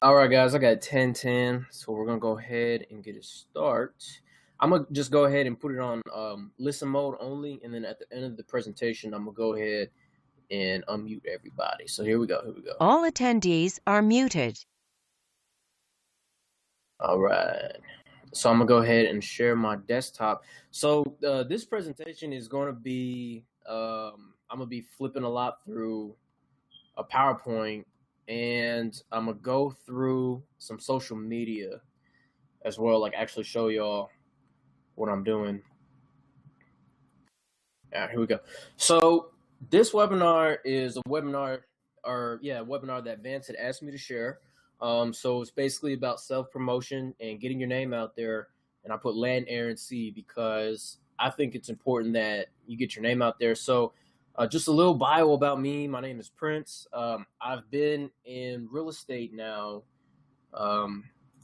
All right, guys, I got 10:10, so we're gonna go ahead and get it start. I'm gonna just go ahead and put it on listen mode only, and then at the end of the presentation, I'm gonna go ahead and unmute everybody. So here we go. Here we go. All attendees are muted. All right. So I'm gonna go ahead and share my desktop. So this presentation is going to be I'm gonna be flipping a lot through a PowerPoint, and I'm gonna go through some social media as well, like actually show y'all what I'm doing. All right, here we go. So this webinar is a webinar, webinar that Vance had asked me to share. So it's basically about self-promotion and getting your name out there. And I put land, air, and sea because I think it's important that you get your name out there. So just a little bio about me. My name is Prince. I've been in real estate now, I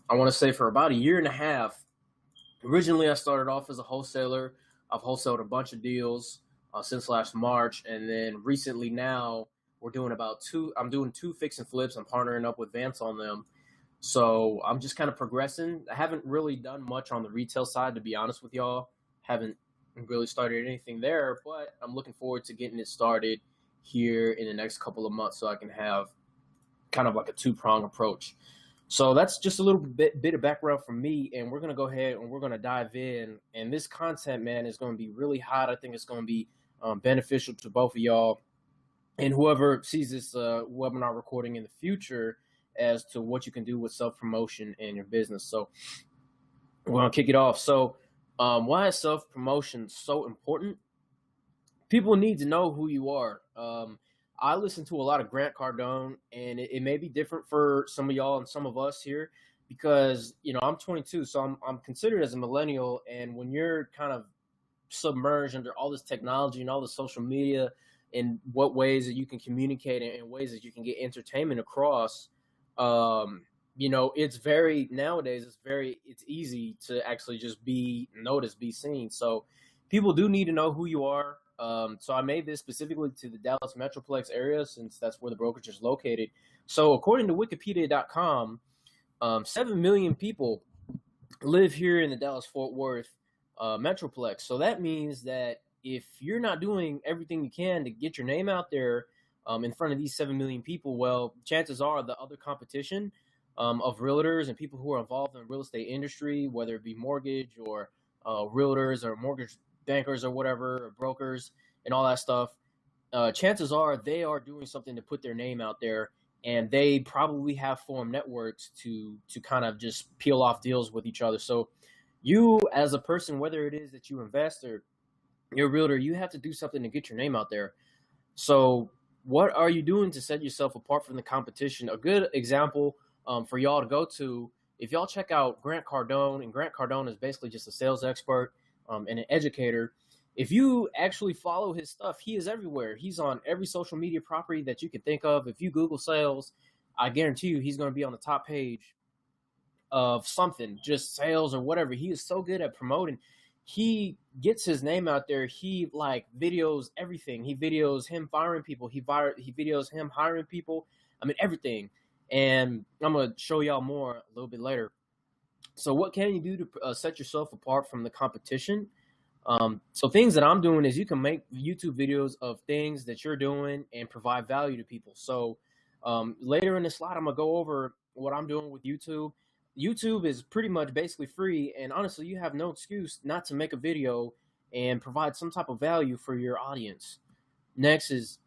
want to say for about a year and a half. Originally, I started off as a wholesaler. I've wholesaled a bunch of deals since last March, and then recently now we're doing I'm doing two fix and flips. I'm partnering up with Vance on them. So I'm just kind of progressing. I haven't really done much on the retail side, to be honest with y'all. Haven't really started anything there, but I'm looking forward to getting it started here in the next couple of months so I can have kind of like a two-prong approach. So that's just a little bit of background from me, and we're going to go ahead and we're going to dive in. And this content, man, is going to be really hot. I think it's going to be beneficial to both of y'all and whoever sees this webinar recording in the future as to what you can do with self-promotion in your business. So we're going to kick it off. So why is self-promotion so important? People need to know who you are. I listen to a lot of Grant Cardone, and it may be different for some of y'all and some of us here because, I'm 22, so I'm considered as a millennial. And when you're kind of submerged under all this technology and all the social media and what ways that you can communicate and ways that you can get entertainment across, it's it's easy to actually just be noticed, be seen. So people do need to know who you are. So I made this specifically to the Dallas Metroplex area since that's where the brokerage is located. So according to Wikipedia.com, 7 million people live here in the Dallas-Fort Worth Metroplex. So that means that if you're not doing everything you can to get your name out there in front of these 7 million people, well, chances are the other competition of realtors and people who are involved in the real estate industry, whether it be mortgage or realtors or mortgage bankers or whatever, or brokers and all that stuff, chances are they are doing something to put their name out there, and they probably have formed networks to kind of just peel off deals with each other. So you as a person, whether it is that you invest or you're a realtor, you have to do something to get your name out there. So what are you doing to set yourself apart from the competition? A good example for y'all to go to, if y'all check out Grant Cardone, and Grant Cardone is basically just a sales expert and an educator. If you actually follow his stuff, he is everywhere. He's on every social media property that you can think of. If you Google sales, I guarantee you he's going to be on the top page of something, just sales or whatever. He is so good at promoting. He gets his name out there. He videos everything. He videos him firing people. He videos him hiring people. I mean, everything. And I'm going to show y'all more a little bit later. So what can you do to set yourself apart from the competition? So things that I'm doing is you can make YouTube videos of things that you're doing and provide value to people. So later in the slide, I'm going to go over what I'm doing with YouTube. YouTube is pretty much basically free. And honestly, you have no excuse not to make a video and provide some type of value for your audience. Next is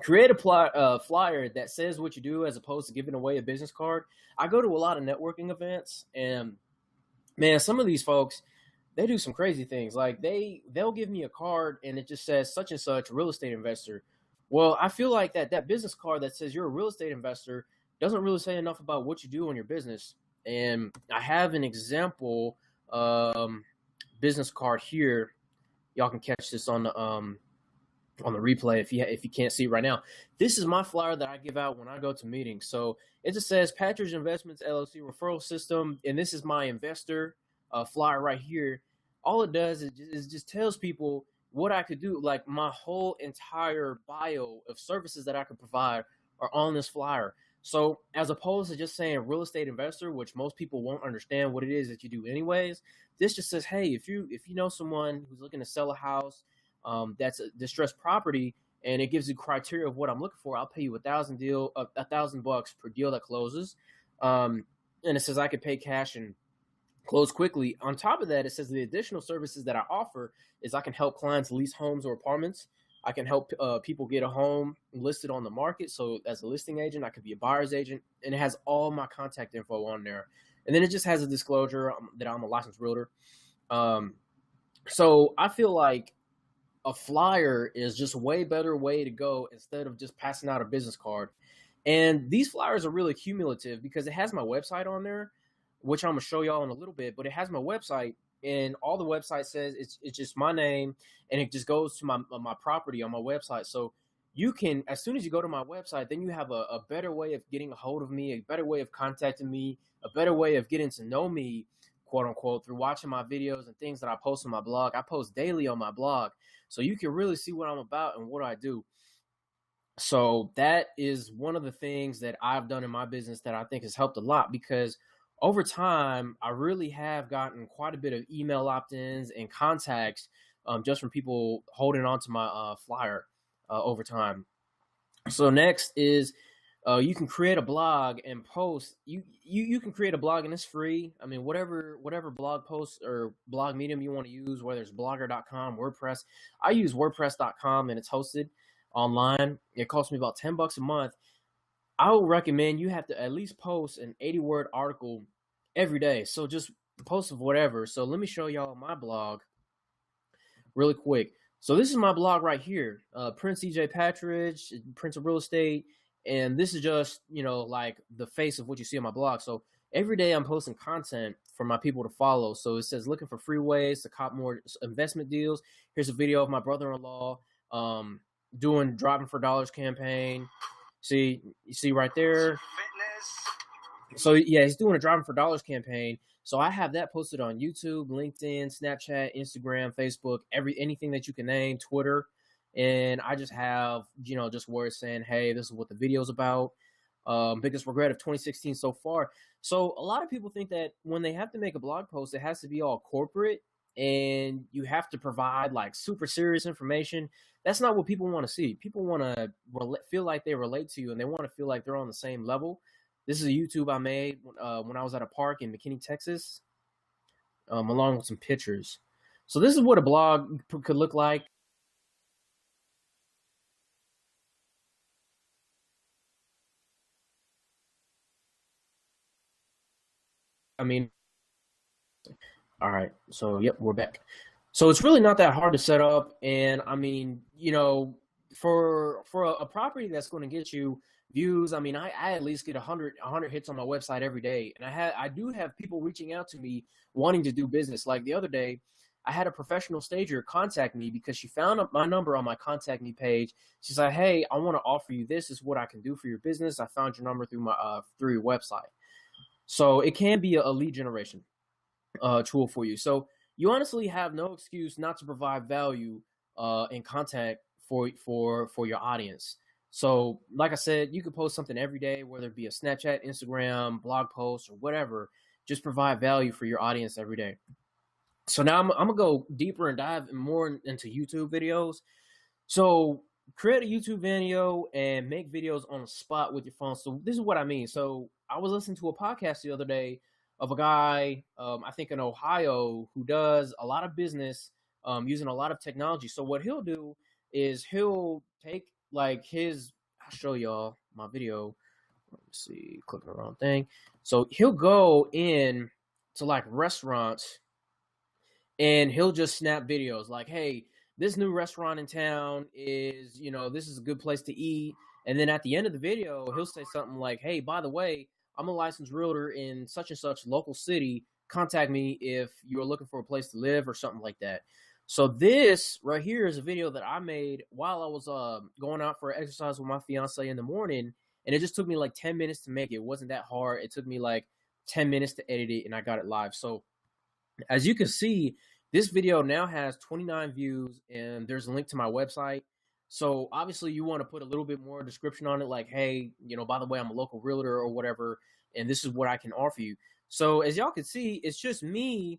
create a flyer that says what you do as opposed to giving away a business card. I go to a lot of networking events, and man, some of these folks, they do some crazy things. Like they'll give me a card and it just says such and such real estate investor. Well, I feel like that business card that says you're a real estate investor doesn't really say enough about what you do on your business. And I have an example business card here. Y'all can catch this on the replay if you can't see it right now. This is my flyer that I give out when I go to meetings. So it just says Patridge Investments LLC referral system, and this is my investor flyer right here. All it does is just tells people what I could do. Like my whole entire bio of services that I could provide are on this flyer. So as opposed to just saying real estate investor, which most people won't understand what it is that you do anyways, this just says, hey, if you know someone who's looking to sell a house, that's a distressed property, and it gives you criteria of what I'm looking for, I'll pay you $1,000 per deal that closes. And it says I could pay cash and close quickly. On top of that, it says the additional services that I offer is I can help clients lease homes or apartments. I can help people get a home listed on the market. So as a listing agent, I could be a buyer's agent, and it has all my contact info on there. And then it just has a disclosure that I'm a licensed realtor. So I feel like a flyer is just a way better way to go instead of just passing out a business card. And these flyers are really cumulative because it has my website on there, which I'm gonna show y'all in a little bit, but it has my website, and all the website says it's just my name, and it just goes to my property on my website. So you can, as soon as you go to my website, then you have a better way of getting a hold of me, a better way of contacting me, a better way of getting to know me, quote unquote, through watching my videos and things that I post on my blog. I post daily on my blog, so you can really see what I'm about and what I do. So that is one of the things that I've done in my business that I think has helped a lot, because over time, I really have gotten quite a bit of email opt-ins and contacts just from people holding on to my flyer over time. So next is you can create a blog and post. You can create a blog, and it's free. I mean, whatever blog post or blog medium you want to use, whether it's blogger.com, WordPress. I use WordPress.com, and it's hosted online. It costs me about $10 a month. I would recommend you have to at least post an 80-word article every day. So just post of whatever. So let me show y'all my blog really quick. So this is my blog right here, Prince Patridge, Prince of Real Estate. And this is just, like the face of what you see on my blog. So every day I'm posting content for my people to follow. So it says looking for free ways to cop more investment deals. Here's a video of my brother-in-law doing Driving for Dollars campaign. You see right there. So yeah, he's doing a Driving for Dollars campaign. So I have that posted on YouTube, LinkedIn, Snapchat, Instagram, Facebook, anything that you can name, Twitter. And I just have, just words saying, hey, this is what the video's about. Biggest regret of 2016 so far. So a lot of people think that when they have to make a blog post, it has to be all corporate and you have to provide like super serious information. That's not what people want to see. People want to feel like they relate to you, and they want to feel like they're on the same level. This is a YouTube I made when I was at a park in McKinney, Texas, along with some pictures. So this is what a blog could look like. I mean, all right. So, yep, we're back. So it's really not that hard to set up. And I mean, for a property that's going to get you views, I mean, I at least get 100 hits on my website every day. And I do have people reaching out to me wanting to do business. Like the other day, I had a professional stager contact me because she found my number on my contact me page. She's like, hey, I want to offer you this. This is what I can do for your business. I found your number through your website. So it can be a lead generation tool for you. So you honestly have no excuse not to provide value and content for your audience. So like I said, you could post something every day, whether it be a Snapchat, Instagram, blog post, or whatever. Just provide value for your audience every day. So now I'm going to go deeper and dive more into YouTube videos. So create a YouTube video and make videos on the spot with your phone. So this is what I mean. So I was listening to a podcast the other day of a guy, I think in Ohio, who does a lot of business using a lot of technology. So what he'll do is he'll take like I'll show y'all my video. Let me see, clicking the wrong thing. So he'll go in to like restaurants and he'll just snap videos like, hey, this new restaurant in town is, this is a good place to eat. And then at the end of the video, he'll say something like, hey, by the way, I'm a licensed realtor in such and such local city. Contact me if you're looking for a place to live or something like that. So this right here is a video that I made while I was going out for exercise with my fiance in the morning. And it just took me like 10 minutes to make it. It wasn't that hard. It took me like 10 minutes to edit it, and I got it live. So as you can see, this video now has 29 views, and there's a link to my website. So obviously you want to put a little bit more description on it, like, hey, by the way, I'm a local realtor or whatever, and this is what I can offer you. So as y'all can see, it's just me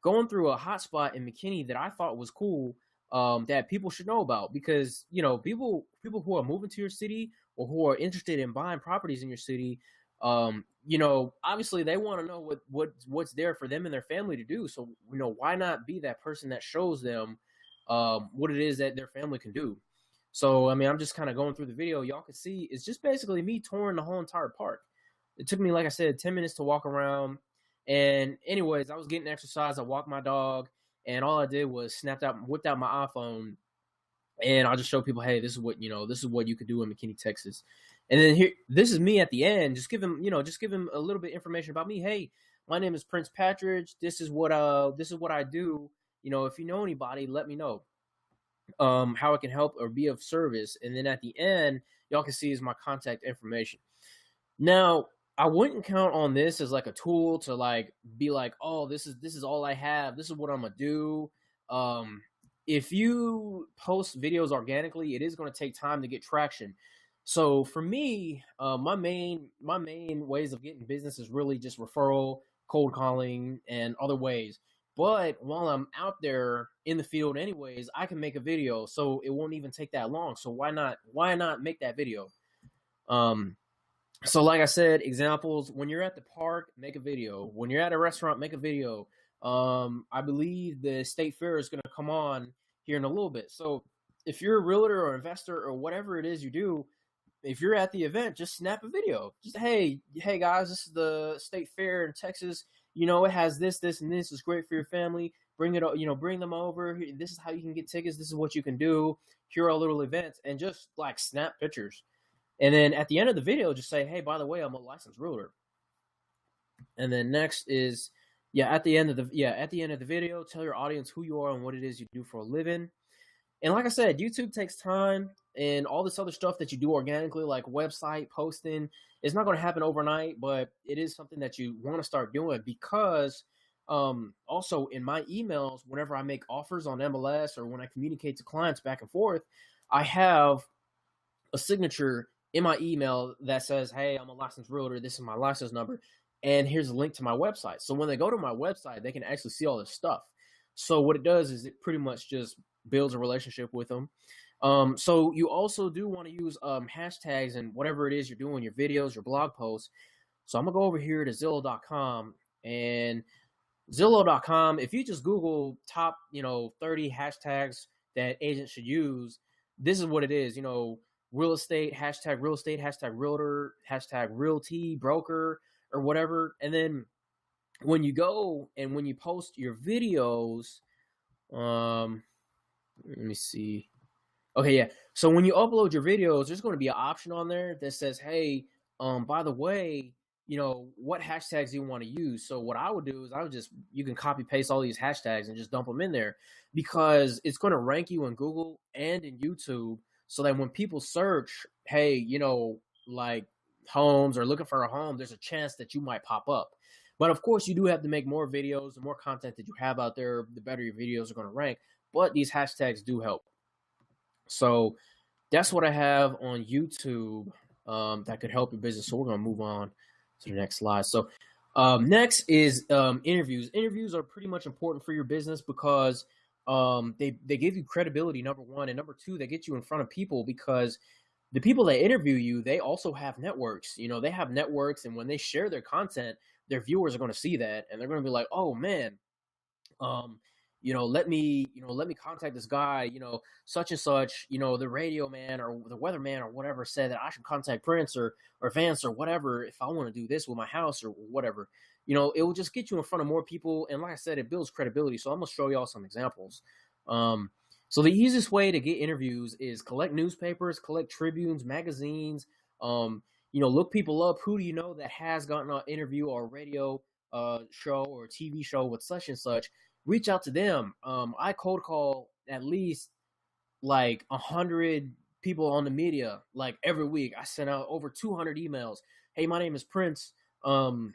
going through a hotspot in McKinney that I thought was cool, that people should know about, because people who are moving to your city or who are interested in buying properties in your city, obviously they want to know what's there for them and their family to do. So why not be that person that shows them what it is that their family can do. So I mean, I'm just kind of going through the video. Y'all can see it's just basically me touring the whole entire park. It took me, like I said, 10 minutes to walk around. And anyways, I was getting exercise. I walked my dog, and all I did was whipped out my iPhone, and I'll just show people, hey, this is what you could do in McKinney, Texas. And then here, this is me at the end. Just give him a little bit of information about me. Hey, my name is Prince Patridge. This is what I do. If you know anybody, let me know how I can help or be of service. And then at the end, y'all can see is my contact information. Now, I wouldn't count on this as like a tool to like be like, oh, this is all I have. This is what I'm gonna do. If you post videos organically, it is going to take time to get traction. So for me, my main ways of getting business is really just referral, cold calling, and other ways. But while I'm out there in the field anyways, I can make a video, so it won't even take that long. So why not make that video? So like I said, examples, when you're at the park, make a video. When you're at a restaurant, make a video. I believe the state fair is going to come on here in a little bit. So if you're a realtor or investor or whatever it is you do, if you're at the event, just snap a video. Just, hey guys, this is the state fair in Texas. It has this, and this is great for your family. Bring it, bring them over. This is how you can get tickets. This is what you can do. Here are little events, and just like snap pictures. And then at the end of the video, just say, hey, by the way, I'm a licensed realtor. And then next is, at the end of the video, tell your audience who you are and what it is you do for a living. And like I said, YouTube takes time, and all this other stuff that you do organically, like website posting, it's not going to happen overnight, but it is something that you want to start doing, because also in my emails, whenever I make offers on MLS or when I communicate to clients back and forth, I have a signature in my email that says, hey, I'm a licensed realtor. This is my license number. And here's a link to my website. So when they go to my website, they can actually see all this stuff. So what it does is it pretty much just builds a relationship with them. So you also do want to use hashtags and whatever it is you're doing, your videos, your blog posts. So I'm going to go over here to Zillow.com, and Zillow.com, if you just Google top, 30 hashtags that agents should use, this is what it is. Real estate, hashtag realtor, hashtag realty, broker, or whatever. And then when you go and when you post your videos, let me see. Okay, yeah. So when you upload your videos, there's going to be an option on there that says, hey, by the way, what hashtags do you want to use? So what I would do is you can copy paste all these hashtags and just dump them in there, because it's going to rank you in Google and in YouTube, so that when people search, hey, like homes or looking for a home, there's a chance that you might pop up. But of course, you do have to make more videos. The more content that you have out there, the better your videos are going to rank. But these hashtags do help. So that's what I have on YouTube that could help your business. So we're going to move on to the next slide. So next is interviews. Interviews are pretty much important for your business, because they give you credibility, number one, and number two, they get you in front of people, because the people that interview you, they also have networks. They have networks, and when they share their content, their viewers are going to see that, and they're going to be like, oh man, let me contact this guy, such and such, the radio man or the weather man or whatever said that I should contact Prince or Vance or whatever if I want to do this with my house or whatever. It will just get you in front of more people. And like I said, it builds credibility. So I'm going to show y'all some examples. So the easiest way to get interviews is collect newspapers, collect tribunes, magazines, look people up. Who do you know that has gotten an interview or a radio show or a TV show with such and such? Reach out to them. I cold call at least like 100 people on the media, like every week. I sent out over 200 emails. Hey, my name is Prince. And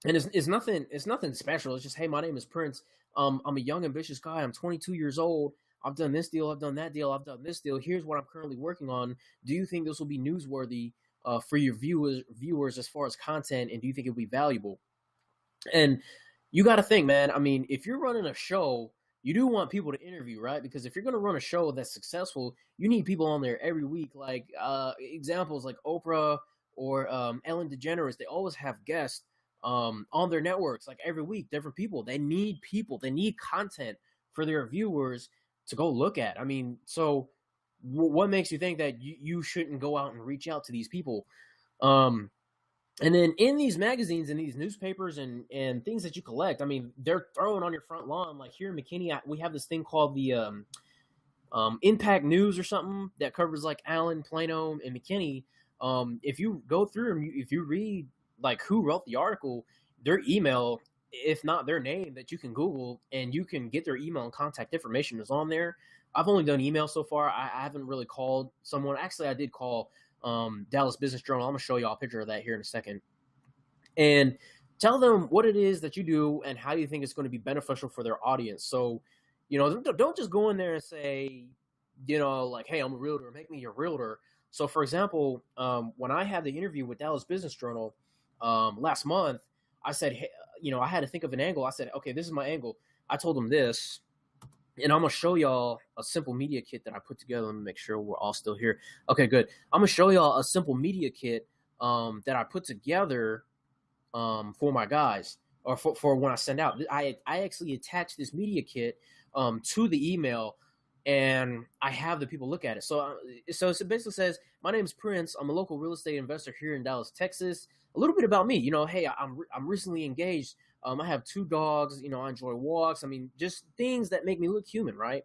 it's nothing special. It's just, hey, my name is Prince. I'm a young, ambitious guy. I'm 22 years old. I've done this deal, I've done that deal, I've done this deal. Here's what I'm currently working on. Do you think this will be newsworthy for your viewers as far as content, and do you think it'll be valuable? And you got to think, man. I mean, if you're running a show, you do want people to interview, right? Because if you're going to run a show that's successful, you need people on there every week. Like examples like Oprah or Ellen DeGeneres, they always have guests on their networks, like every week, different people. They need people. They need content for their viewers to go look at. I mean, so what makes you think that you shouldn't go out and reach out to these people? And then in these magazines and these newspapers and things that you collect, I mean, they're thrown on your front lawn. Like here in McKinney, we have this thing called the Impact News or something that covers like Allen, Plano, and McKinney. If you go through them, if you read like who wrote the article, their email, if not their name, that you can Google and you can get their email and contact information is on there. I've only done email so far. I haven't really called someone. Actually, I did call Dallas Business Journal. I'm gonna show y'all a picture of that here in a second, and tell them what it is that you do and how you think it's going to be beneficial for their audience. So, don't just go in there and say, like, hey, I'm a realtor, make me your realtor. So, for example, when I had the interview with Dallas Business Journal last month, I said, hey, I had to think of an angle. I said, okay, this is my angle. I told them this. And I'm going to show y'all a simple media kit that I put together. Let me make sure we're all still here. Okay, good. I'm going to show y'all a simple media kit that I put together for my guys, or for when I send out. I actually attach this media kit to the email, and I have the people look at it. So it basically says, my name is Prince. I'm a local real estate investor here in Dallas, Texas. A little bit about me. Hey, I'm recently engaged. I have 2 dogs. I enjoy walks. I mean, just things that make me look human, right?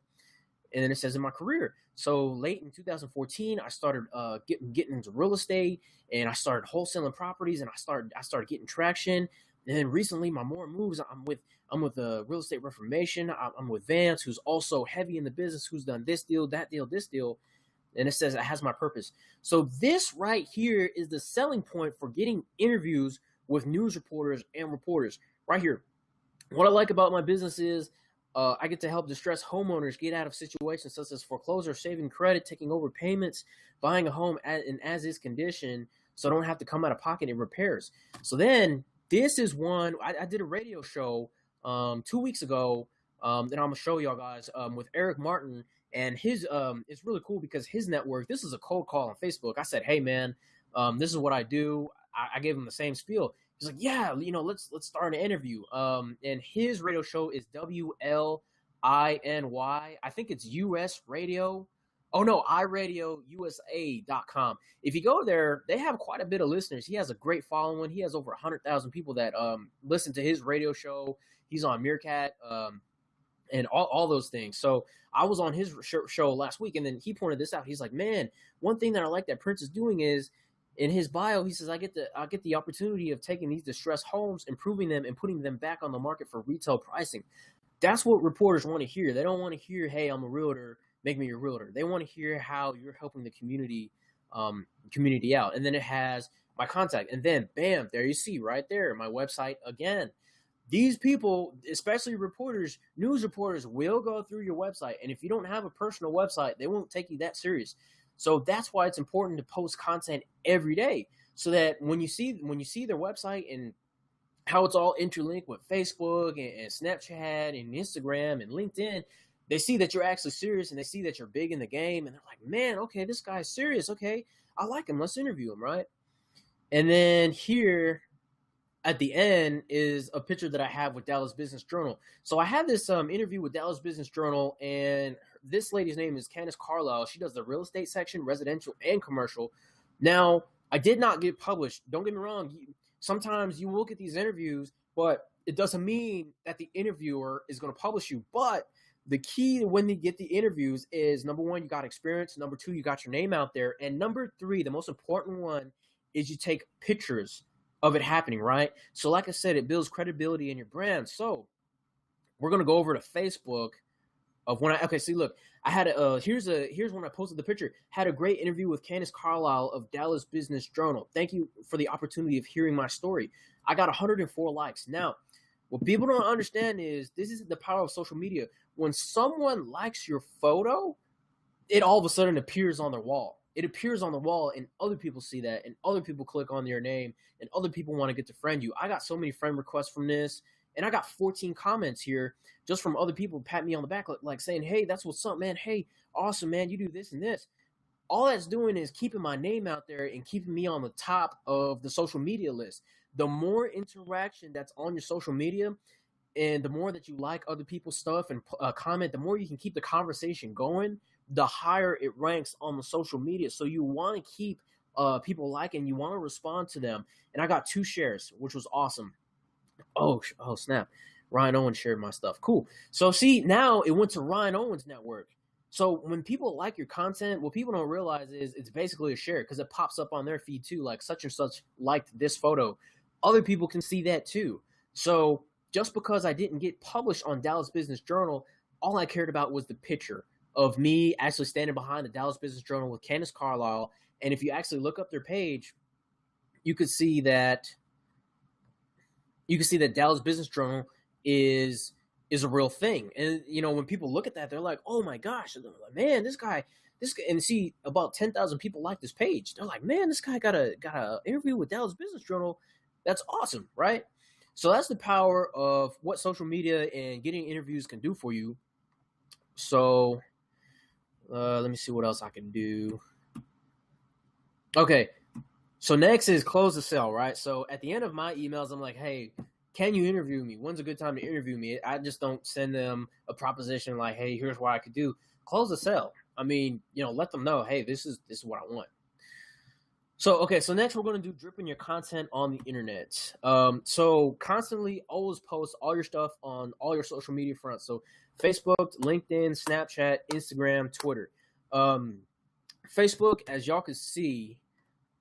And then it says in my career. So late in 2014, I started getting into real estate, and I started wholesaling properties, and I started getting traction. And then recently, my more moves. I'm with Real Estate Reformation. I'm with Vance, who's also heavy in the business, who's done this deal, that deal, this deal. And it says it has my purpose. So this right here is the selling point for getting interviews with news reporters and reporters. Right here. What I like about my business is I get to help distressed homeowners get out of situations such as foreclosure, saving credit, taking over payments, buying a home in as-is condition, so I don't have to come out of pocket in repairs. So then this is one, I did a radio show 2 weeks ago that I'm going to show y'all guys with Eric Martin. And his it's really cool because his network, this is a cold call on Facebook. I said, hey, man, this is what I do. I gave him the same spiel. He's like, yeah, let's start an interview. And his radio show is WLINY. I think it's US Radio. Oh, no, iRadioUSA.com. If you go there, they have quite a bit of listeners. He has a great following. He has over 100,000 people that listen to his radio show. He's on Meerkat and all those things. So I was on his show last week, and then he pointed this out. He's like, man, one thing that I like that Prince is doing is, in his bio, he says, I get the opportunity of taking these distressed homes, improving them, and putting them back on the market for retail pricing. That's what reporters want to hear. They don't want to hear, hey, I'm a realtor, make me your realtor. They want to hear how you're helping the community out. And then it has my contact. And then, bam, there you see right there, my website again. These people, especially reporters, news reporters, will go through your website. And if you don't have a personal website, they won't take you that serious. So that's why it's important to post content every day, so that when you see their website and how it's all interlinked with Facebook and Snapchat and Instagram and LinkedIn, they see that you're actually serious, and they see that you're big in the game, and they're like, man, okay, this guy's serious. Okay, I like him. Let's interview him, right? And then here at the end is a picture that I have with Dallas Business Journal. So I had this interview with Dallas Business Journal, and this lady's name is Candace Carlisle. She does the real estate section, residential and commercial. Now, I did not get published. Don't get me wrong. Sometimes you will get these interviews, but it doesn't mean that the interviewer is going to publish you. But the key to when you get the interviews is, number one, you got experience. Number two, you got your name out there. And number three, the most important one, is you take pictures of it happening, right? So like I said, it builds credibility in your brand. So we're going to go over to Facebook of when see, look, I had here's when I posted the picture. Had a great interview with Candace Carlisle of Dallas Business Journal. Thank you for the opportunity of hearing my story. I got 104 likes. Now, What people don't understand is this is the power of social media. When someone likes your photo, it all of a sudden appears on their wall. It appears on the wall, and other people see that, and other people click on your name, and other people want to get to friend you. I got so many friend requests from this, and I got 14 comments here just from other people pat me on the back, like saying, hey, that's what's up, man. Hey, awesome, man. You do this and this. All that's doing is keeping my name out there and keeping me on the top of the social media list. The more interaction that's on your social media, and the more that you like other people's stuff and comment, the more you can keep the conversation going, the higher it ranks on the social media. So you want to keep people liking, you want to respond to them. And I got 2 shares, which was awesome. Oh snap. Ryan Owens shared my stuff. Cool. So see, now it went to Ryan Owens' network. So when people like your content, what people don't realize is it's basically a share, because it pops up on their feed too, like such and such liked this photo. Other people can see that too. So just because I didn't get published on Dallas Business Journal, all I cared about was the picture of me actually standing behind the Dallas Business Journal with Candace Carlisle. And if you actually look up their page, you could see that Dallas Business Journal is a real thing. And when people look at that, they're like, oh my gosh, man, this guy, and see about 10,000 people like this page. They're like, man, this guy got a interview with Dallas Business Journal. That's awesome, right? So that's the power of what social media and getting interviews can do for you. So let me see what else I can do. Okay, so next is close the sale, right? So at the end of my emails, I'm like, hey, can you interview me? When's a good time to interview me? I just don't send them a proposition like, hey, here's what I could do. Close the sale. I mean, let them know, hey, this is what I want. So next we're going to do dripping your content on the internet. So constantly always post all your stuff on all your social media fronts. So Facebook, LinkedIn, Snapchat, Instagram, Twitter. Facebook, as y'all can see,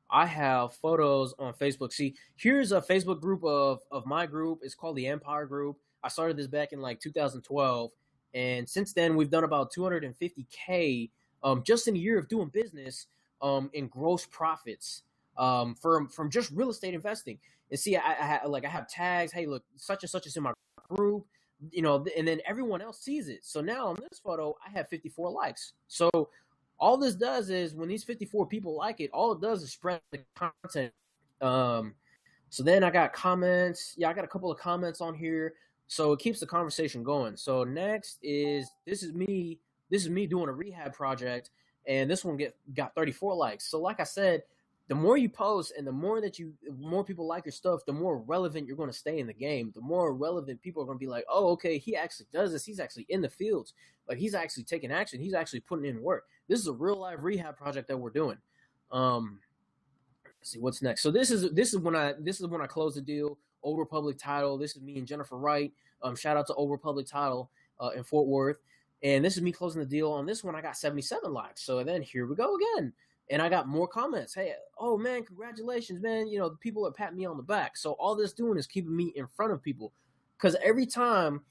I have photos on Facebook. See, here's a Facebook group of my group. It's called the Empire Group. I started this back in like 2012. And since then, we've done about 250K just in a year of doing business in gross profits from just real estate investing. And see, I have tags. Hey, look, such and such is in my group, and then everyone else sees it. So now on this photo, I have 54 likes. So all this does is when these 54 people like it, all it does is spread the content. So then I got comments. Yeah, I got a couple of comments on here. So it keeps the conversation going. So next is this is me doing a rehab project, and this one got 34 likes. So like I said, the more you post and the more people like your stuff, the more relevant you're going to stay in the game. The more relevant people are going to be like, oh, okay, he actually does this. He's actually in the fields. Like he's actually taking action. He's actually putting in work. This is a real life rehab project that we're doing. Let's see what's next. So this is when I close the deal. Old Republic Title. This is me and Jennifer Wright. Shout out to Old Republic Title in Fort Worth. And this is me closing the deal on this one. I got 77 likes. So then here we go again. And I got more comments. Hey, oh man, congratulations, man. The people are patting me on the back. So all this doing is keeping me in front of people. Because every time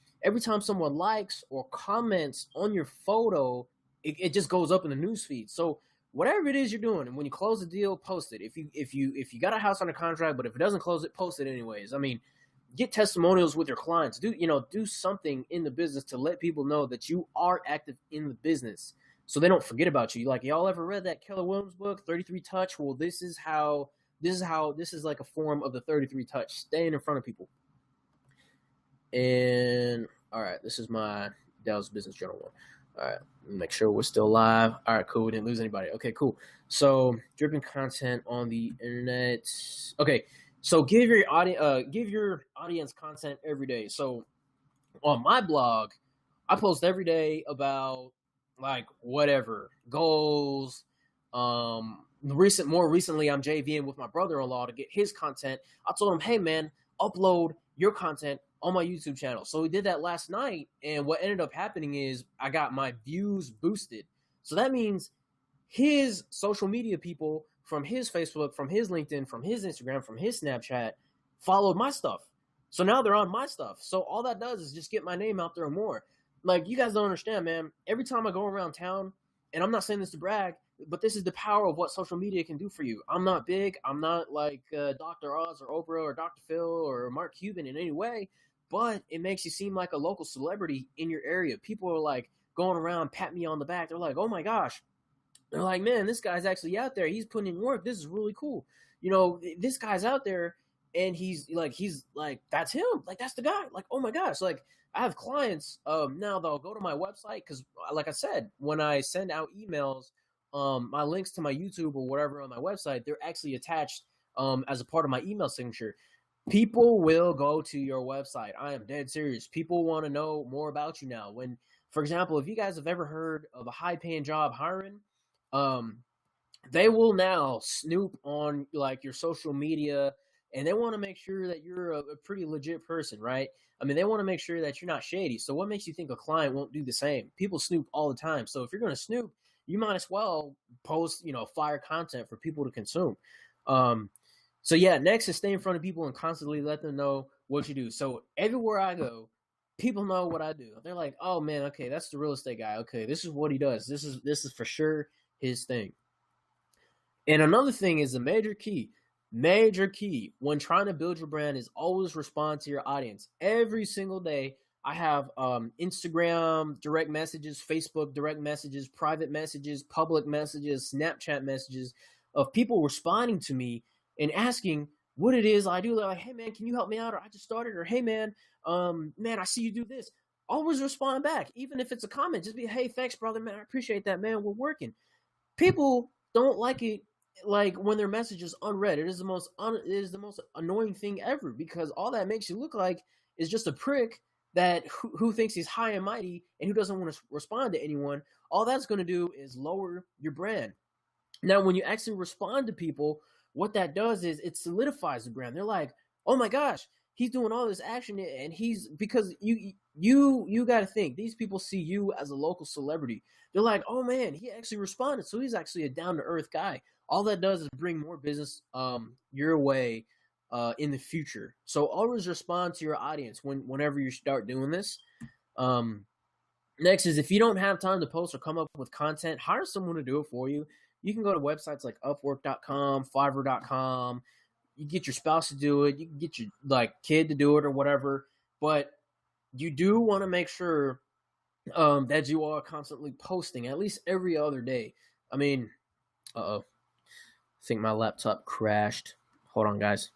someone likes or comments on your photo, it just goes up in the news feed. So whatever it is you're doing, and when you close the deal, post it. If you got a house under contract, but if it doesn't close it, post it anyways. I mean, get testimonials with your clients. Do something in the business to let people know that you are active in the business, so they don't forget about you. Like, y'all ever read that Keller Williams book, 33 Touch? Well, this is like a form of the 33 Touch, staying in front of people. And all right, this is my Dallas Business Journal one. All right, make sure we're still live. All right, cool. We didn't lose anybody. Okay, cool. So dripping content on the internet. Okay, so give your audience content every day. So on my blog, I post every day about like whatever goals. More recently, I'm JVing with my brother-in-law to get his content. I told him, hey man, upload your content on my YouTube channel. So we did that last night, and what ended up happening is I got my views boosted. So that means his social media people from his Facebook, from his LinkedIn, from his Instagram, from his Snapchat followed my stuff. So now they're on my stuff. So all that does is just get my name out there more. Like, you guys don't understand, man. Every time I go around town, and I'm not saying this to brag, but this is the power of what social media can do for you. I'm not big. I'm not like Dr. Oz or Oprah or Dr. Phil or Mark Cuban in any way. but it makes you seem like a local celebrity in your area. People are like going around, pat me on the back. They're like, oh my gosh. They're like, man, this guy's actually out there. He's putting in work. This is really cool. This guy's out there, and he's like, that's him. Like, that's the guy. Like, oh my gosh. Like, I have clients now they'll go to my website because, like I said, when I send out emails, my links to my YouTube or whatever on my website, they're actually attached as a part of my email signature. People will go to your website. I am dead serious. People want to know more about you now. When, for example, if you guys have ever heard of a high-paying job hiring, um, they will now snoop on like your social media, and they want to make sure that you're a pretty legit person, right? I mean, they want to make sure that you're not shady. So what makes you think a client won't do the same? People snoop all the time. So if you're going to snoop, you might as well post, fire content for people to consume. Um, so yeah, next is stay in front of people and constantly let them know what you do. So everywhere I go, people know what I do. They're like, "Oh man, okay, that's the real estate guy. Okay, this is what he does. This is for sure his thing." And another thing is a major key when trying to build your brand is always respond to your audience. Every single day, I have Instagram direct messages, Facebook direct messages, private messages, public messages, Snapchat messages of people responding to me and asking what it is I do. They're like, hey man, can you help me out? Or I just started. Or hey man, man, I see you do this. Always respond back, even if it's a comment. Just be, hey, thanks, brother, man. I appreciate that, man. We're working. People don't like it, like when their message is unread. It is the most annoying thing ever, because all that makes you look like is just a prick that who thinks he's high and mighty and who doesn't want to respond to anyone. All that's going to do is lower your brand. Now, when you actually respond to people, what that does is it solidifies the brand. They're like, "Oh my gosh, he's doing all this action, and he's because you got to think these people see you as a local celebrity. They're like, "Oh man, he actually responded, so he's actually a down to earth guy." All that does is bring more business your way in the future. So always respond to your audience whenever you start doing this. Um, Next is if you don't have time to post or come up with content, hire someone to do it for you. You can go to websites like Upwork.com, Fiverr.com. You get your spouse to do it. You can get your kid to do it or whatever. But you do want to make sure that you are constantly posting at least every other day. I mean, I think my laptop crashed. Hold on, guys.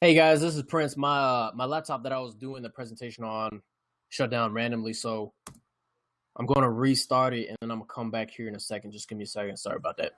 Hey guys, this is Prince. My laptop that I was doing the presentation on shut down randomly, so I'm going to restart it and then I'm gonna come back here in a second. Just give me a second. Sorry about that.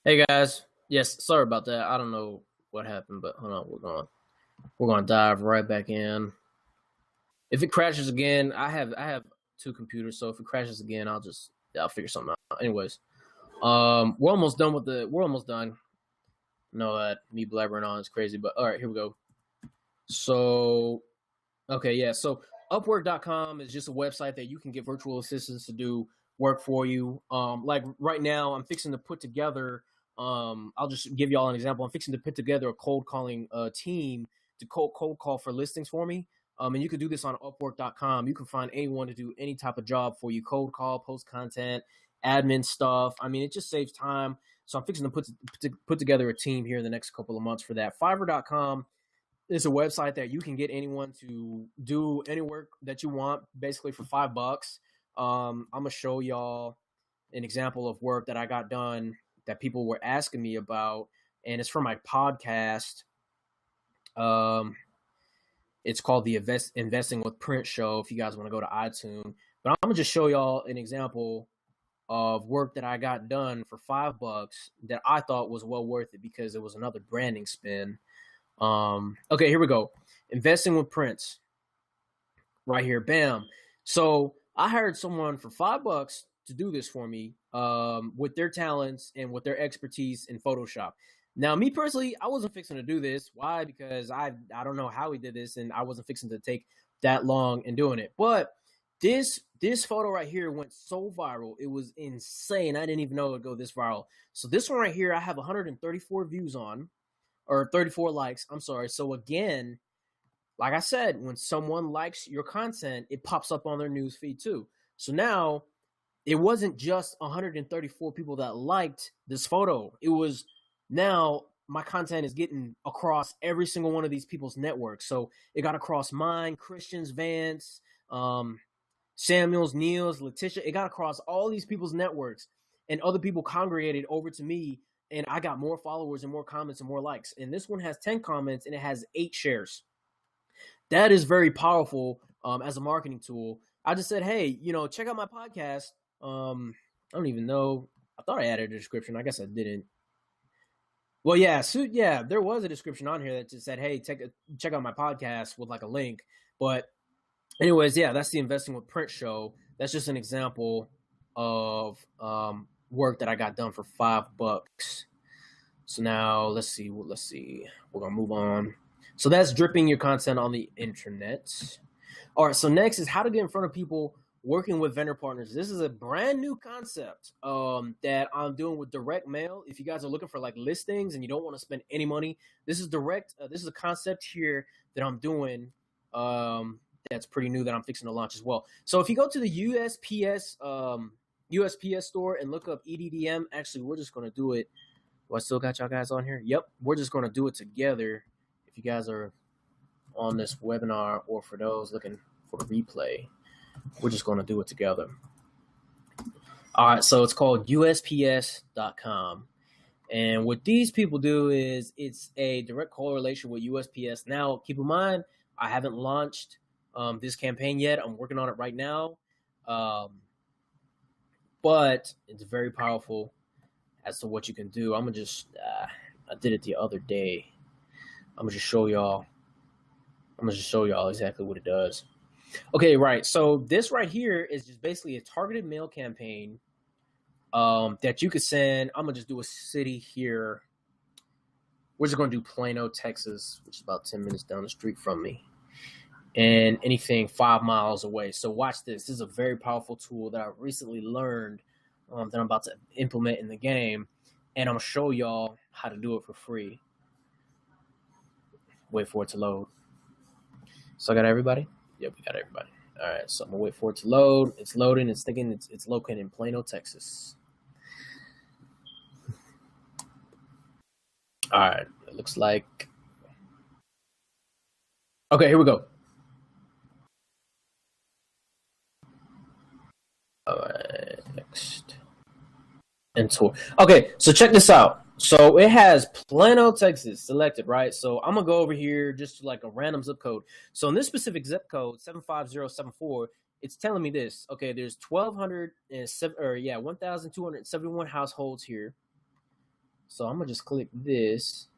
Hey guys, yes, sorry about that. I don't know what happened, but hold on, we're gonna dive right back in. If it crashes again, I have two computers, so if it crashes again, I'll figure something out. Anyways, we're almost done. No, that me blabbering on is crazy, but all right, here we go. So okay, yeah. So Upwork.com is just a website that you can get virtual assistants to do work for you. Like right now, I'm fixing to put together. I'll just give y'all an example. I'm fixing to put together a cold calling team to cold call for listings for me. And you can do this on Upwork.com. You can find anyone to do any type of job for you: cold call, post content, admin stuff. I mean, it just saves time. So I'm fixing to put together a team here in the next couple of months for that. Fiverr.com. It's a website that you can get anyone to do any work that you want, basically for $5. I'm gonna show y'all an example of work that I got done that people were asking me about, and it's for my podcast. Um, it's called the Investing with Prince Show. If you guys want to go to iTunes, but I'm gonna just show y'all an example of work that I got done for $5 that I thought was well worth it because it was another branding spin. Okay, here we go. Investing with Prince. Right here. Bam. So I hired someone for $5 to do this for me, with their talents and with their expertise in Photoshop. Now, me personally, I wasn't fixing to do this. Why? Because I don't know how he did this, and I wasn't fixing to take that long in doing it. But this photo right here went so viral. It was insane. I didn't even know it would go this viral. So this one right here, I have 134 views on, or 34 likes. I'm sorry. So again, like I said, when someone likes your content, it pops up on their news feed too. So now it wasn't just 134 people that liked this photo. It was now my content is getting across every single one of these people's networks. So it got across mine, Christian's, Vance, Samuel's, Neil's, Letitia. It got across all these people's networks, and other people congregated over to me, and I got more followers and more comments and more likes. And this one has 10 comments and it has 8 shares. That is very powerful as a marketing tool. I just said, hey, check out my podcast. I don't even know. I thought I added a description. I guess I didn't. Well, yeah, there was a description on here that just said, hey, check out my podcast with like a link. But anyways, yeah, that's the Investing with Prince show. That's just an example of work that I got done for $5. So now let's see. We're gonna move on. So that's dripping your content on the internet. All right. So next is how to get in front of people working with vendor partners. This is a brand new concept that I'm doing with direct mail. If you guys are looking for like listings and you don't want to spend any money, this is direct. This is a concept here that I'm doing. That's pretty new that I'm fixing to launch as well. So if you go to the USPS store and look up EDDM, actually, we're just going to do it. Do I still got y'all guys on here? Yep. We're just going to do it together. If you guys are on this webinar, or for those looking for a replay, we're just going to do it together. All right. So it's called USPS.com. And what these people do is it's a direct correlation with USPS. Now, keep in mind, I haven't launched this campaign yet. I'm working on it right now. But it's very powerful as to what you can do. I'm going to just, I did it the other day. I'm going to just show y'all exactly what it does. Okay, right. So this right here is just basically a targeted mail campaign that you could send. I'm going to just do a city here. We're just going to do Plano, Texas, which is about 10 minutes down the street from me, and anything 5 miles away. So watch this. This is a very powerful tool that I recently learned that I'm about to implement in the game, and I'm going to show y'all how to do it for free. Wait for it to load. So I got everybody? Yep, we got everybody. All right, so I'm going to wait for it to load. It's loading. It's thinking it's located in Plano, Texas. All right, it looks like. Okay, here we go. All right, next. And tour. Okay, so check this out. So it has Plano, Texas selected, right? So I'm going to go over here just to like a random zip code. So in this specific zip code, 75074, it's telling me this. Okay, there's 1,271 households here. So I'm gonna just click this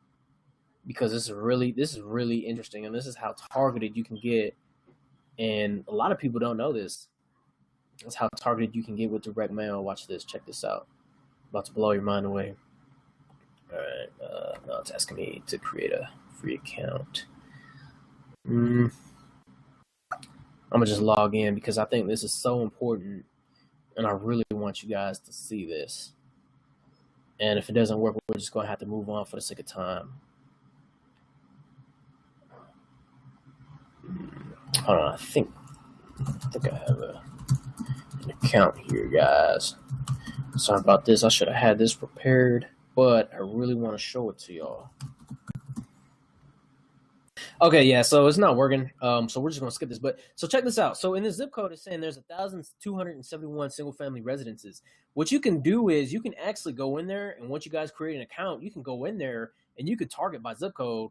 because this is really interesting, and this is how targeted you can get. And a lot of people don't know this. That's how targeted you can get with direct mail. Watch this. Check this out. About to blow your mind away. All right. Now it's asking me to create a free account. I'm gonna just log in because I think this is so important, and I really want you guys to see this. And if it doesn't work, we're just gonna have to move on for the sake of time. Hold on, I think I have an account here, guys. Sorry about this. I should have had this prepared, but I really want to show it to y'all. Okay, yeah, so it's not working. So we're just gonna skip this. But so check this out. So in the zip code, it's saying there's 1,271 single family residences. What you can do is you can actually go in there, and once you guys create an account, you can go in there and you could target by zip code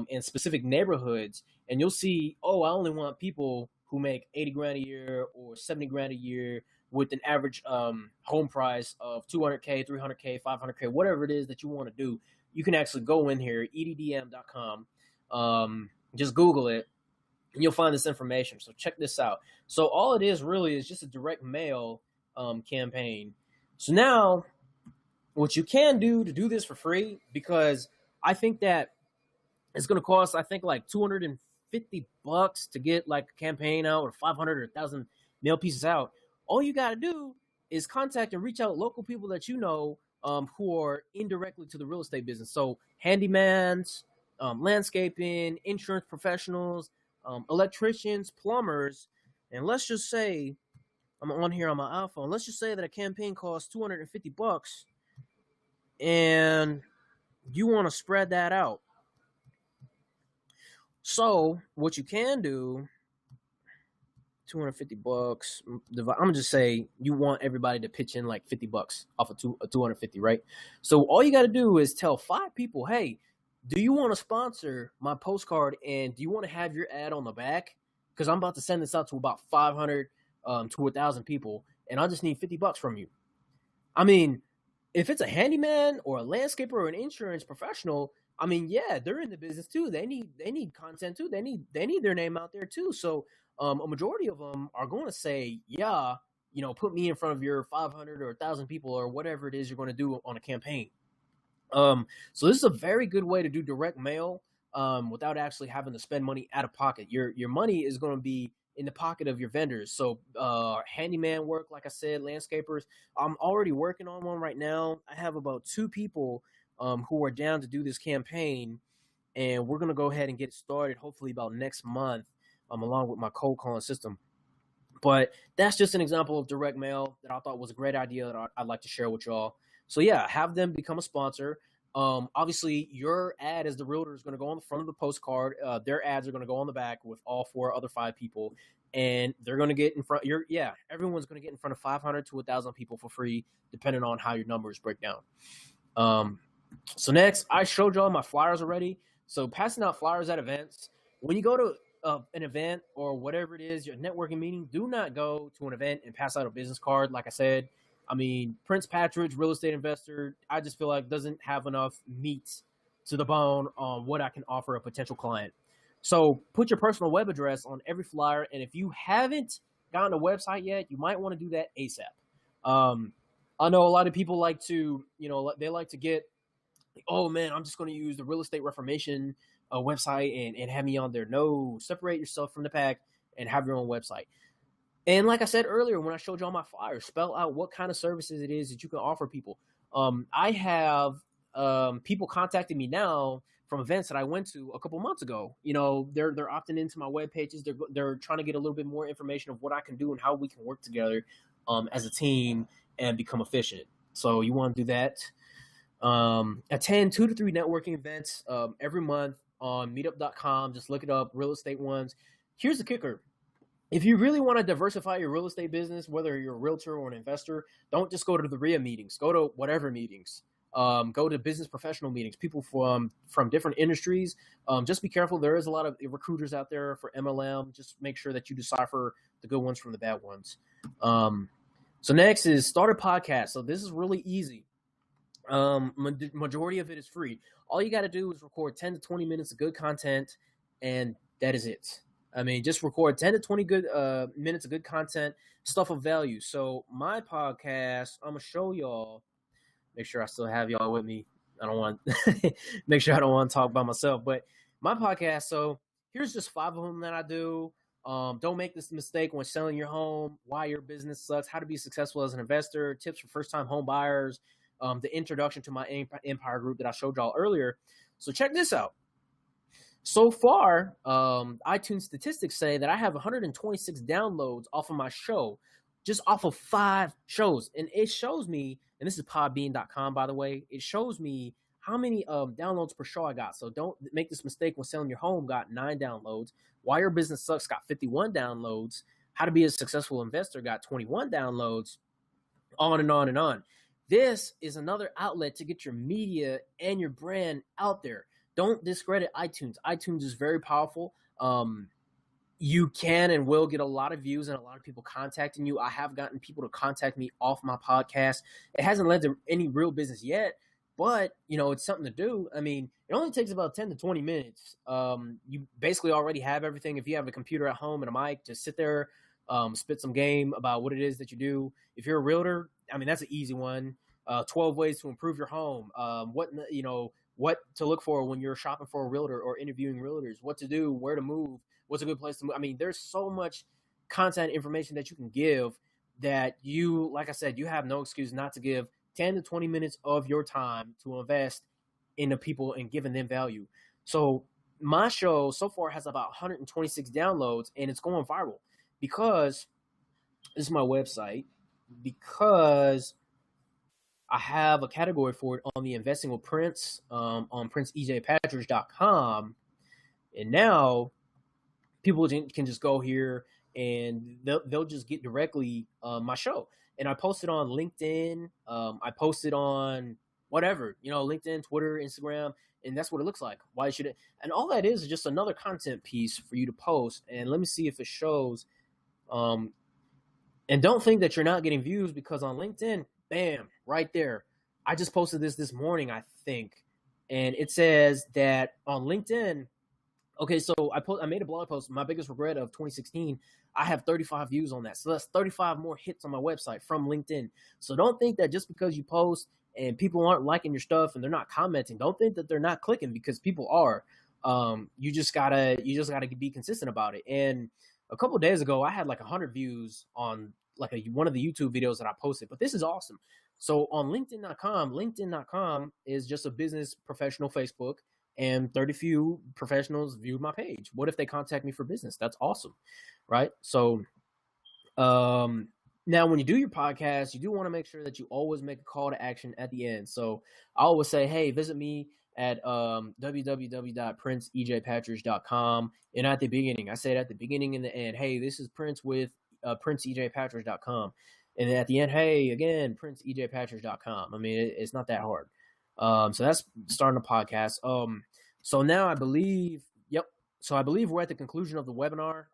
in specific neighborhoods, and you'll see, oh, I only want people who make 80 grand a year or 70 grand a year with an average home price of 200K, 300K, 500K, whatever it is that you want to do. You can actually go in here, eddm.com. Just Google it and you'll find this information. So check this out. So all it is really is just a direct mail campaign. So now what you can do to do this for free, because I think that it's going to cost, I think, like $250 to get like a campaign out, or 500 or 1,000 mail pieces out. All you got to do is contact and reach out local people that you know who are indirectly to the real estate business. So handymans, landscaping, insurance professionals, electricians, plumbers, and let's just say, I'm on here on my iPhone, let's just say that a campaign costs $250 and you want to spread that out. So what you can do, $250, I'm gonna just say you want everybody to pitch in like $50 off of 250, right? So all you got to do is tell 5 people, hey, do you want to sponsor my postcard, and do you want to have your ad on the back? Because I'm about to send this out to about 500 to 1,000 people, and I just need $50 from you. I mean, if it's a handyman or a landscaper or an insurance professional, I mean, yeah, they're in the business too. They need content too. They need their name out there too. So a majority of them are going to say, yeah, put me in front of your 500 or 1,000 people or whatever it is you're going to do on a campaign. So this is a very good way to do direct mail without actually having to spend money out of pocket. Your money is going to be in the pocket of your vendors. So handyman work, like I said, landscapers. I'm already working on one right now. I have about 2 people who are down to do this campaign, and we're going to go ahead and get it started hopefully about next month along with my cold calling system. But that's just an example of direct mail that I thought was a great idea that I'd like to share with y'all. So yeah, have them become a sponsor. Obviously, your ad as the realtor is going to go on the front of the postcard. Their ads are going to go on the back with all 4 other 5 people, and they're going to get in front. Everyone's going to get in front of 500 to 1,000 people for free, depending on how your numbers break down. So next, I showed y'all my flyers already. So passing out flyers at events. When you go to an event or whatever it is, your networking meeting, do not go to an event and pass out a business card. Like I said, I mean, Prince Patridge, real estate investor, I just feel like doesn't have enough meat to the bone on what I can offer a potential client. So put your personal web address on every flyer. And if you haven't gotten a website yet, you might want to do that ASAP. I know a lot of people like to, they like to get, oh man, I'm just going to use the Real Estate Reformation website and have me on there. No, separate yourself from the pack and have your own website. And like I said earlier, when I showed you all my flyers, spell out what kind of services it is that you can offer people. I have people contacting me now from events that I went to a couple months ago. They're opting into my web pages. They're trying to get a little bit more information of what I can do and how we can work together as a team and become efficient. So you want to do that. Attend 2 to 3 networking events every month on meetup.com. Just look it up, real estate ones. Here's the kicker. If you really want to diversify your real estate business, whether you're a realtor or an investor, don't just go to the RIA meetings. Go to whatever meetings. Go to business professional meetings, people from different industries. Just be careful. There is a lot of recruiters out there for MLM. Just make sure that you decipher the good ones from the bad ones. So next is start a podcast. So this is really easy. Majority of it is free. All you got to do is record 10 to 20 minutes of good content, and that is it. I mean, just record 10 to 20 good minutes of good content, stuff of value. So my podcast, I'm gonna show y'all. Make sure I still have y'all with me. I don't want make sure I don't want to talk by myself. But my podcast. So here's just 5 of them that I do. Don't make this mistake when selling your home. Why your business sucks. How to be successful as an investor. Tips for first-time home buyers. The introduction to my Empire group that I showed y'all earlier. So check this out. So far, iTunes statistics say that I have 126 downloads off of my show, just off of 5 shows. And it shows me, and this is podbean.com, by the way, it shows me how many downloads per show I got. So don't make this mistake when selling your home, got 9 downloads. Why Your Business Sucks got 51 downloads. How to Be a Successful Investor got 21 downloads, on and on and on. This is another outlet to get your media and your brand out there. Don't discredit iTunes. iTunes is very powerful. You can and will get a lot of views and a lot of people contacting you. I have gotten people to contact me off my podcast. It hasn't led to any real business yet, but it's something to do. I mean, it only takes about 10 to 20 minutes. You basically already have everything. If you have a computer at home and a mic, just sit there, spit some game about what it is that you do. If you're a realtor, I mean, that's an easy one. 12 ways to improve your home. What to look for when you're shopping for a realtor or interviewing realtors, what to do, where to move, what's a good place to move. I mean, there's so much content information that you can give that you, like I said, you have no excuse not to give 10 to 20 minutes of your time to invest into people and giving them value. So my show so far has about 126 downloads, and it's going viral because this is my website, because I have a category for it on the Investing with Prince, on PrinceEJPatridge.com. And now people can just go here and they'll just get directly my show. And I posted on LinkedIn. I posted on whatever, LinkedIn, Twitter, Instagram, and that's what it looks like. Why should it? And all that is just another content piece for you to post. And let me see if it shows. And don't think that you're not getting views, because on LinkedIn, bam, right there. I just posted this morning, I think. And it says that on LinkedIn, okay, so I made a blog post, my biggest regret of 2016. I have 35 views on that. So that's 35 more hits on my website from LinkedIn. So don't think that just because you post and people aren't liking your stuff and they're not commenting, don't think that they're not clicking, because people are. You just gotta be consistent about it. And a couple of days ago, I had like 100 views on like one of the YouTube videos that I posted, but this is awesome. So on LinkedIn.com is just a business professional Facebook, and 30 few professionals viewed my page. What if they contact me for business? That's awesome, right? So now when you do your podcast, you do want to make sure that you always make a call to action at the end. So I always say, hey, visit me at www.PrinceEJPatridge.com. And at the beginning, I say it at the beginning and the end, hey, this is Prince with PrinceEJPatridge.com. And at the end, hey, again, PrinceEJPatridge.com. I mean, it's not that hard. So that's starting a podcast. So now I believe we're at the conclusion of the webinar.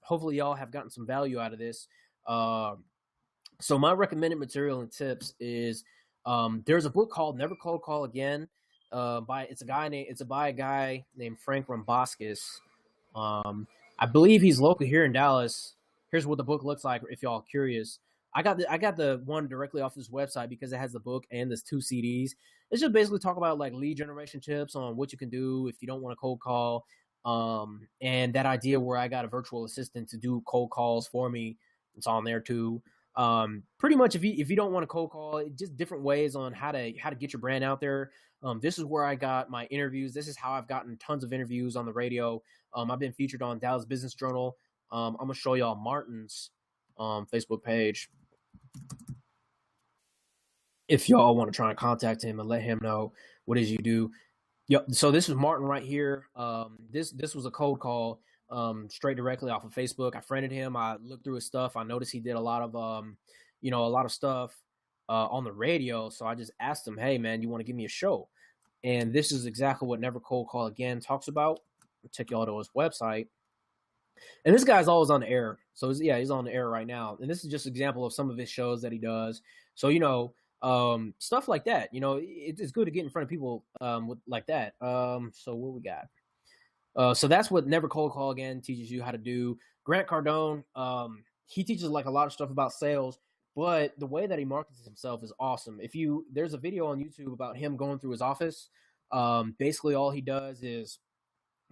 Hopefully y'all have gotten some value out of this. So my recommended material and tips is, there's a book called Never Cold Call Again. By a guy named Frank Romboskis. I believe he's local here in Dallas. Here's what the book looks like if y'all are curious. I got the one directly off this website because it has the book and there's 2 CDs. It's just basically talk about like lead generation tips on what you can do if you don't want to cold call. And that idea where I got a virtual assistant to do cold calls for me, it's on there too. Pretty much if you don't want to cold call, just different ways on how to get your brand out there. This is where I got my interviews. This is how I've gotten tons of interviews on the radio. I've been featured on Dallas Business Journal. I'm gonna show y'all Martin's Facebook page if y'all want to try and contact him and let him know what it is you do. Yep. So this is Martin right here. This was a cold call straight directly off of Facebook. I friended him. I looked through his stuff. I noticed he did a lot of stuff on the radio. So I just asked him, hey man, you want to give me a show? And this is exactly what Never Cold Call Again talks about. I'll take y'all to his website. And this guy's always on the air. So he's on the air right now. And this is just an example of some of his shows that he does. So, stuff like that. You know, it's good to get in front of people with like that. So what we got? So that's what Never Cold Call Again teaches you how to do. Grant Cardone, he teaches like a lot of stuff about sales, but the way that he markets himself is awesome. There's a video on YouTube about him going through his office. Basically all he does is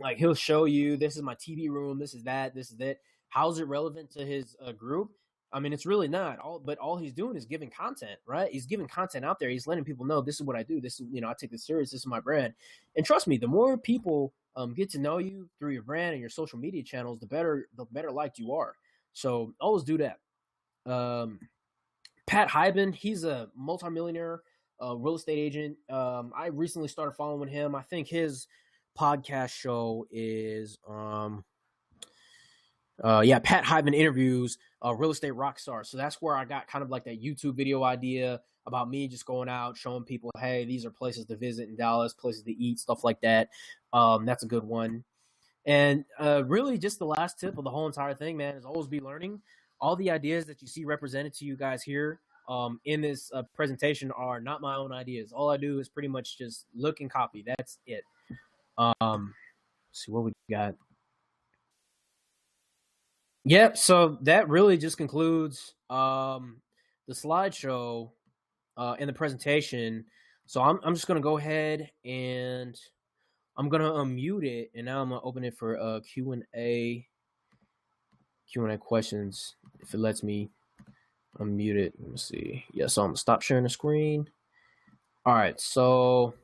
like he'll show you, this is my TV room, this is that, this is that. How's it relevant to his group? I mean, it's really not. But all he's doing is giving content, right? He's giving content out there. He's letting people know this is what I do. This is, I take this serious. This is my brand. And trust me, the more people get to know you through your brand and your social media channels, the better liked you are. So always do that. Pat Hyben, he's a multimillionaire real estate agent. I recently started following him. I think his podcast show is Pat Hyben interviews real estate rock stars. So that's where I got kind of like that YouTube video idea about me just going out, showing people, hey, these are places to visit in Dallas, places to eat, stuff like that. That's a good one. And really just the last tip of the whole entire thing, man, is always be learning. All the ideas that you see represented to you guys here in this presentation are not my own ideas. All I do is pretty much just look and copy. That's it. Let's see what we got. Yep. So that really just concludes the slideshow and the presentation. So I'm just going to go ahead and I'm going to unmute it. And now I'm going to open it for Q&A questions. If it lets me unmute it. Let me see. Yeah, so I'm going to stop sharing the screen. All right. So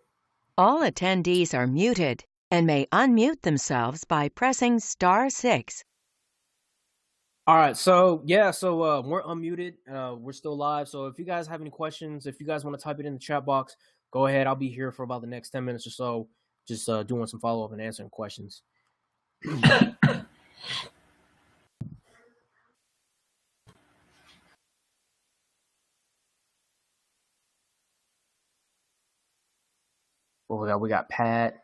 all attendees are muted and may unmute themselves by pressing *6. All right, so we're unmuted. We're still live. So if you guys have any questions, if you guys want to type it in the chat box, go ahead. I'll be here for about the next 10 minutes or so, just doing some follow-up and answering questions. Well, we got Pat,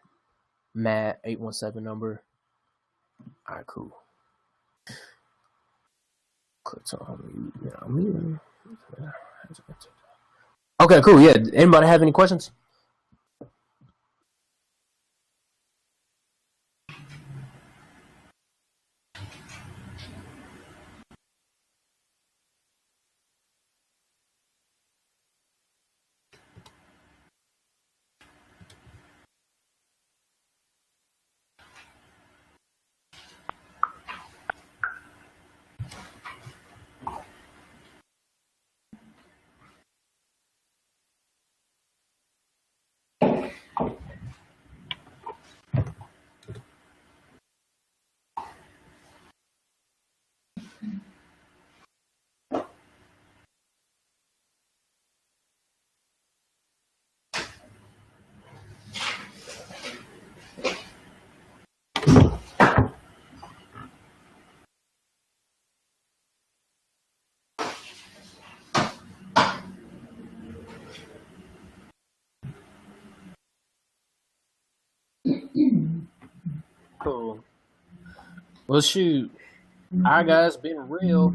Matt, 817 number. All right, cool. Okay, cool. Yeah. Anybody have any questions? Cool. Well, shoot. All right, guys, being real.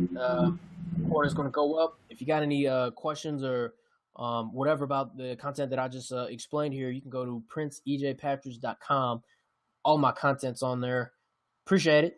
Quarter's going to go up. If you got any questions or whatever about the content that I just explained here, you can go to princeejpatridge.com. All my content's on there. Appreciate it.